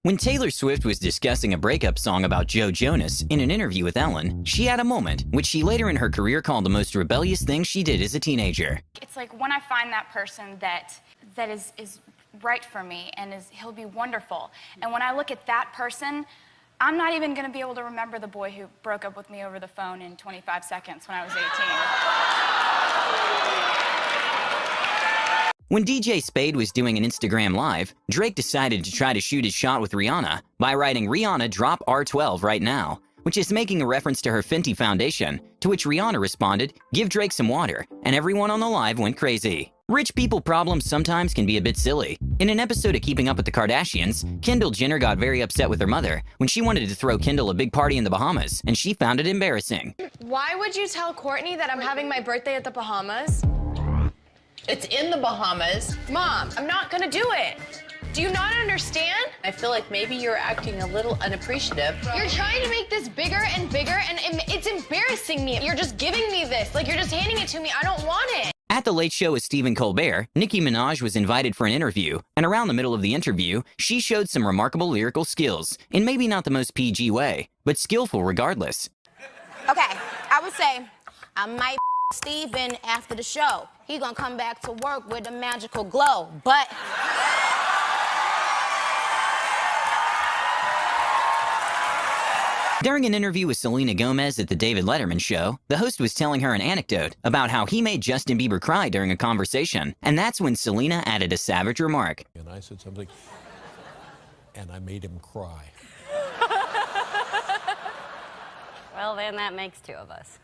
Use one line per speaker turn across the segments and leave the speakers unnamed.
When Taylor Swift was discussing a breakup song about Joe Jonas in an interview with Ellen, she had a moment which she later in her career called the most rebellious thing she did as a teenager.
It's like when I find that person that is right for me and he'll be wonderful. And when I look at that person, I'm not even going to be able to remember the boy who broke up with me over the phone in 25 seconds when I was 18.
When DJ Spade was doing an Instagram Live, Drake decided to try to shoot his shot with Rihanna by writing "Rihanna, drop R12 right now," which is making a reference to her Fenty foundation, to which Rihanna responded, "Give Drake some water," and everyone on the live went crazy. Rich people problems sometimes can be a bit silly. In an episode of Keeping Up with the Kardashians, Kendall Jenner got very upset with her mother when she wanted to throw Kendall a big party in the Bahamas, and she found it embarrassing.
Why would you tell Courtney that I'm having my birthday at the Bahamas?
It's in the Bahamas.
Mom, I'm not gonna do it. Do you not understand?
I feel like maybe you're acting a little unappreciative.
You're trying to make this bigger and bigger, and it's embarrassing me. You're just giving me this. Like, you're just handing it to me. I don't want it.
At The Late Show with Stephen Colbert, Nicki Minaj was invited for an interview, and around the middle of the interview, she showed some remarkable lyrical skills, in maybe not the most PG way, but skillful regardless.
Okay, I would say I might Steven after the show. He gonna come back to work with a magical glow, but
during an interview with Selena Gomez at the David Letterman show, the host was telling her an anecdote about how he made Justin Bieber cry during a conversation, and that's when Selena added a savage remark.
And I said something, and I made him cry.
Well, then that makes two of us.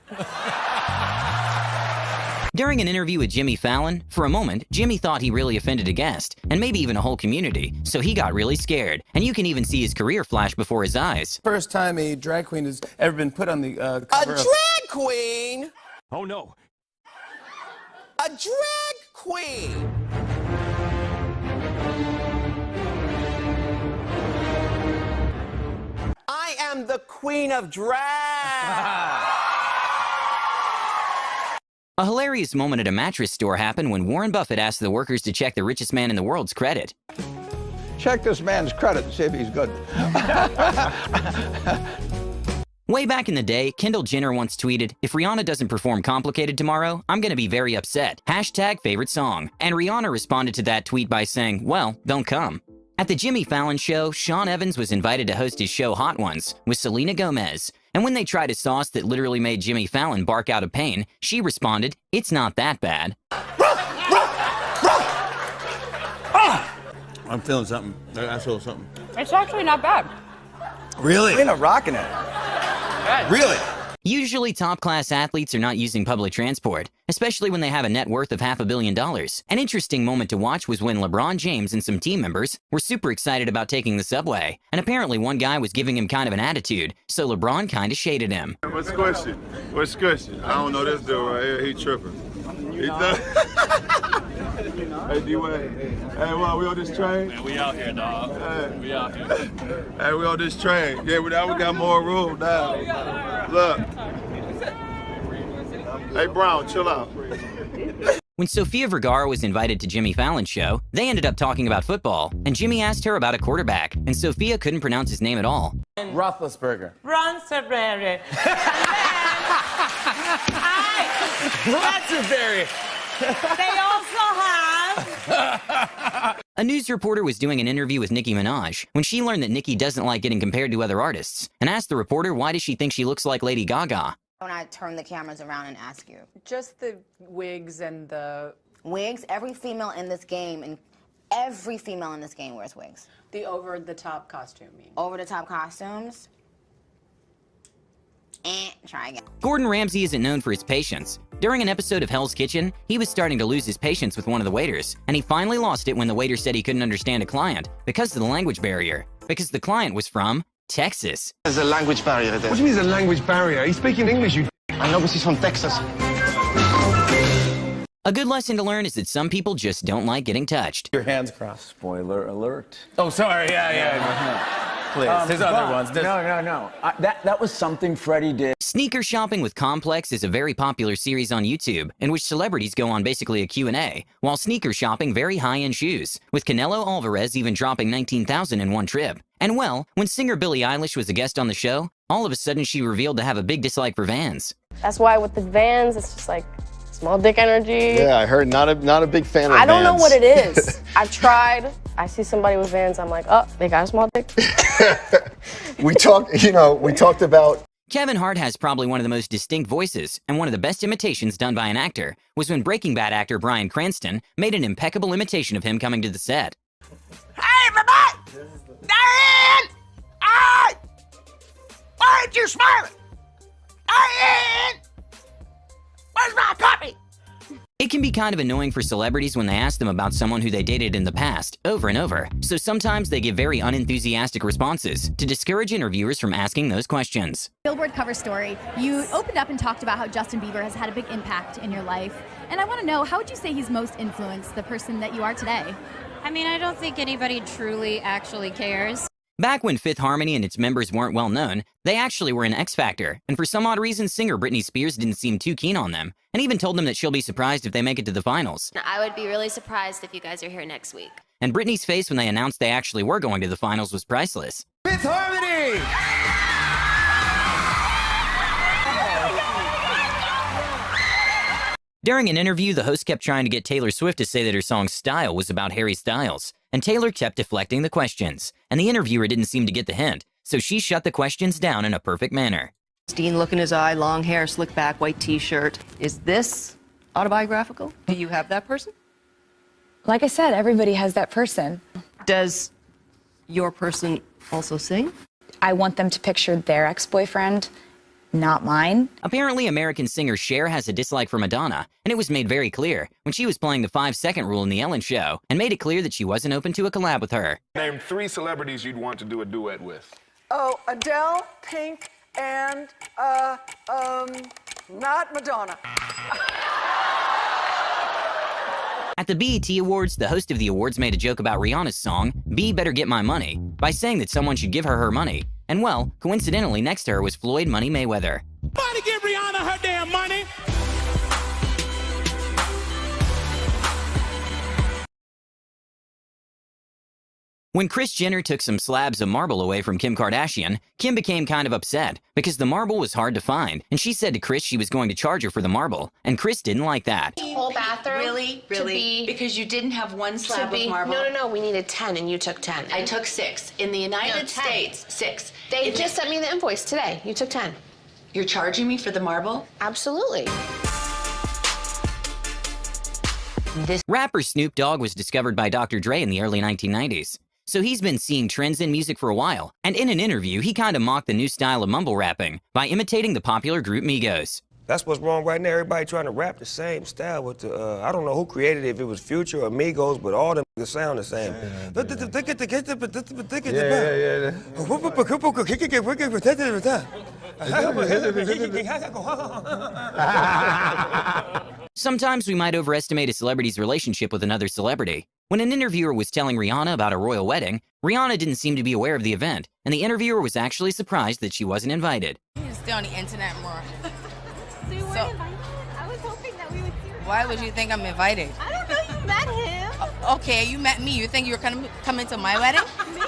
During an interview with Jimmy Fallon, for a moment, Jimmy thought he really offended a guest, and maybe even a whole community, so he got really scared, and you can even see his career flash before his eyes.
First time a drag queen has ever been put on the cover
A drag queen?
Oh, no.
A drag queen? I am the queen of drag.
A hilarious moment at a mattress store happened when Warren Buffett asked the workers to check the richest man in the world's credit.
Check this man's credit and see if he's good.
Way back in the day, Kendall Jenner once tweeted, "If Rihanna doesn't perform Complicated tomorrow, I'm gonna be very upset. #favorite song." And Rihanna responded to that tweet by saying, "Well, don't come." At the Jimmy Fallon show, Sean Evans was invited to host his show Hot Ones with Selena Gomez. And when they tried a sauce that literally made Jimmy Fallon bark out of pain, she responded, "It's not that bad."
I'm feeling something. I feel something.
It's actually not bad.
Really?
Ain't a rocking it.
Really?
Usually top-class athletes are not using public transport, especially when they have a net worth of $500 million. An interesting moment to watch was when LeBron James and some team members were super excited about taking the subway, and apparently one guy was giving him kind of an attitude, so LeBron kind of shaded him.
What's the question? What's the question? I don't know this dude right here. He tripping. He Hey, D-Wade. Hey, well, we on this train?
Man, we out here, dog. Hey. We out here.
Hey, we on this train. Yeah, we got more room now. Look. Hey, Brown, chill out.
When Sofia Vergara was invited to Jimmy Fallon's show, they ended up talking about football, and Jimmy asked her about a quarterback, and Sofia couldn't pronounce his name at all.
Roethlisberger.
Roethlisberger.
Roethlisberger.
They also have...
A news reporter was doing an interview with Nicki Minaj when she learned that Nicki doesn't like getting compared to other artists, and asked the reporter why does she think she looks like Lady Gaga.
when I turn the cameras around and ask you.
Just the wigs and the...
Wigs? Every female in this game, and every female in this game wears wigs.
The over-the-top costume.
Over-the-top costumes? Try again.
Gordon Ramsay isn't known for his patience. During an episode of Hell's Kitchen, he was starting to lose his patience with one of the waiters, and he finally lost it when the waiter said he couldn't understand a client because of the language barrier. Because the client was from Texas.
There's a language barrier there.
What do you mean there's a language barrier? He's speaking English, you
I know, but he's from Texas.
A good lesson to learn is that some people just don't like getting touched.
Your hands crossed.
Spoiler alert.
Oh, sorry. Yeah. please. There's other ones.
No. That was something Freddie did.
Sneaker Shopping with Complex is a very popular series on YouTube in which celebrities go on basically a Q&A while sneaker shopping very high-end shoes, with Canelo Alvarez even dropping $19,000 in one trip. And well, when singer Billie Eilish was a guest on the show, all of a sudden she revealed to have a big dislike for Vans.
That's why with the Vans, it's just like small dick energy.
Yeah, I heard not a big fan of
I don't know
Vans.
what it is. I've tried. I see somebody with Vans, I'm like, oh, they got a small dick.
We talked about.
Kevin Hart has probably one of the most distinct voices, and one of the best imitations done by an actor was when Breaking Bad actor Bryan Cranston made an impeccable imitation of him coming to the set.
Hey, everybody! Diane! Hey! Why aren't you smiling? Diane! Where's my puppy?
It can be kind of annoying for celebrities when they ask them about someone who they dated in the past, over and over, so sometimes they give very unenthusiastic responses to discourage interviewers from asking those questions.
Billboard cover story, you opened up and talked about how Justin Bieber has had a big impact in your life, and I want to know, how would you say he's most influenced the person that you are today?
I mean, I don't think anybody truly actually cares.
Back when Fifth Harmony and its members weren't well known, they actually were an X Factor, and for some odd reason singer Britney Spears didn't seem too keen on them, and even told them that she'll be surprised if they make it to the finals.
I would be really surprised if you guys are here next week.
And Britney's face when they announced they actually were going to the finals was priceless.
Fifth Harmony!
During an interview, the host kept trying to get Taylor Swift to say that her song Style was about Harry Styles, and Taylor kept deflecting the questions, and the interviewer didn't seem to get the hint, so she shut the questions down in a perfect manner.
Dean, look in his eye, long hair, slick back, white t-shirt. Is this autobiographical? Do you have that person?
Like I said, everybody has that person.
Does your person also sing?
I want them to picture their ex-boyfriend, not mine.
Apparently, American singer Cher has a dislike for Madonna, and it was made very clear when she was playing the 5-second rule in The Ellen Show, and made it clear that she wasn't open to a collab with her.
Name 3 celebrities you'd want to do a duet with.
Oh, Adele, Pink, and, not Madonna.
At the BET Awards, the host of the awards made a joke about Rihanna's song, B Better Get My Money, by saying that someone should give her money. And well, coincidentally next to her was Floyd Money Mayweather.
Somebody give Rihanna her damn money.
When Kris Jenner took some slabs of marble away from Kim Kardashian, Kim became kind of upset because the marble was hard to find, and she said to Kris she was going to charge her for the marble, and Kris didn't like that.
Whole bathroom? Really? Because you didn't have one slab of marble?
No, we needed 10 and you took 10.
I took 6. In the United States, 6.
They just sent me the invoice today. You took 10.
You're charging me for the marble?
Absolutely.
Rapper Snoop Dogg was discovered by Dr. Dre in the early 1990s. So he's been seeing trends in music for a while, and in an interview, he kind of mocked the new style of mumble rapping by imitating the popular group Migos.
That's what's wrong right now. Everybody trying to rap the same style with the, I don't know who created it, if it was Future or Migos, but all them sound the same.
Sometimes we might overestimate a celebrity's relationship with another celebrity. When an interviewer was telling Rihanna about a royal wedding, Rihanna didn't seem to be aware of the event, and the interviewer was actually surprised that she wasn't invited.
You just stay on the internet more.
So you weren't invited? I was hoping that we would see her.
Why would you think I'm invited?
I don't know, you met him.
Okay, you met me. You think you were coming to my wedding? Maybe.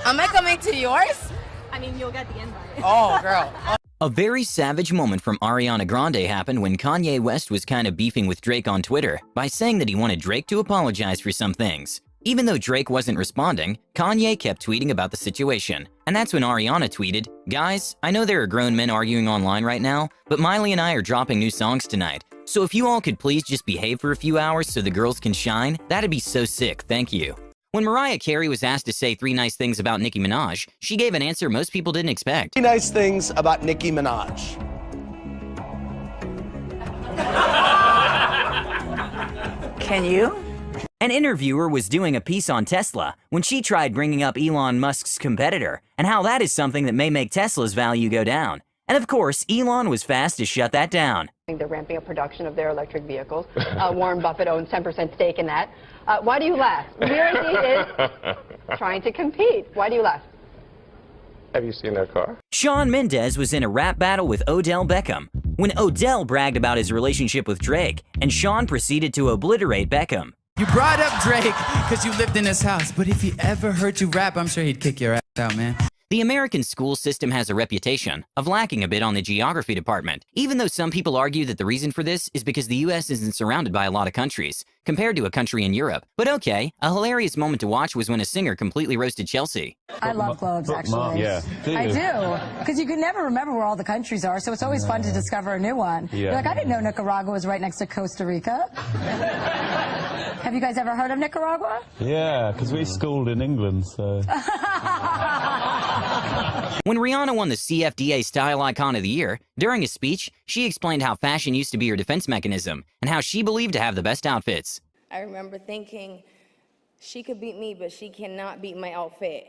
Am I coming to yours?
I mean, you'll get the invite.
Oh, girl.
A very savage moment from Ariana Grande happened when Kanye West was kind of beefing with Drake on Twitter by saying that he wanted Drake to apologize for some things. Even though Drake wasn't responding, Kanye kept tweeting about the situation. And that's when Ariana tweeted, "Guys, I know there are grown men arguing online right now, but Miley and I are dropping new songs tonight. So if you all could please just behave for a few hours so the girls can shine, that'd be so sick, thank you." When Mariah Carey was asked to say 3 nice things about Nicki Minaj, she gave an answer most people didn't expect.
3 nice things about Nicki Minaj.
Can you? An interviewer was doing a piece on Tesla when she tried bringing up Elon Musk's competitor and how that is something that may make Tesla's value go down. And of course, Elon was fast to shut that down.
They're ramping up production of their electric vehicles. Warren Buffett owns 10% stake in that. Why do you laugh? Here he is trying to compete. Why do you laugh?
Have you seen their car?
Shawn Mendes was in a rap battle with Odell Beckham when Odell bragged about his relationship with Drake, and Shawn proceeded to obliterate Beckham.
You brought up Drake because you lived in his house, but if he ever heard you rap, I'm sure he'd kick your ass out, man.
The American school system has a reputation of lacking a bit on the geography department, even though some people argue that the reason for this is because the US isn't surrounded by a lot of countries, compared to a country in Europe. But okay, a hilarious moment to watch was when a singer completely roasted Chelsea.
I love globes, actually.
Yeah.
I do, because you can never remember where all the countries are, so it's always fun to discover a new one.
Yeah.
You're like, I didn't know Nicaragua was right next to Costa Rica. Have you guys ever heard of Nicaragua?
Yeah, because we schooled in England, so...
When Rihanna won the CFDA Style Icon of the Year, during a speech, she explained how fashion used to be her defense mechanism and how she believed to have the best outfits.
I remember thinking, she could beat me, but she cannot beat my outfit.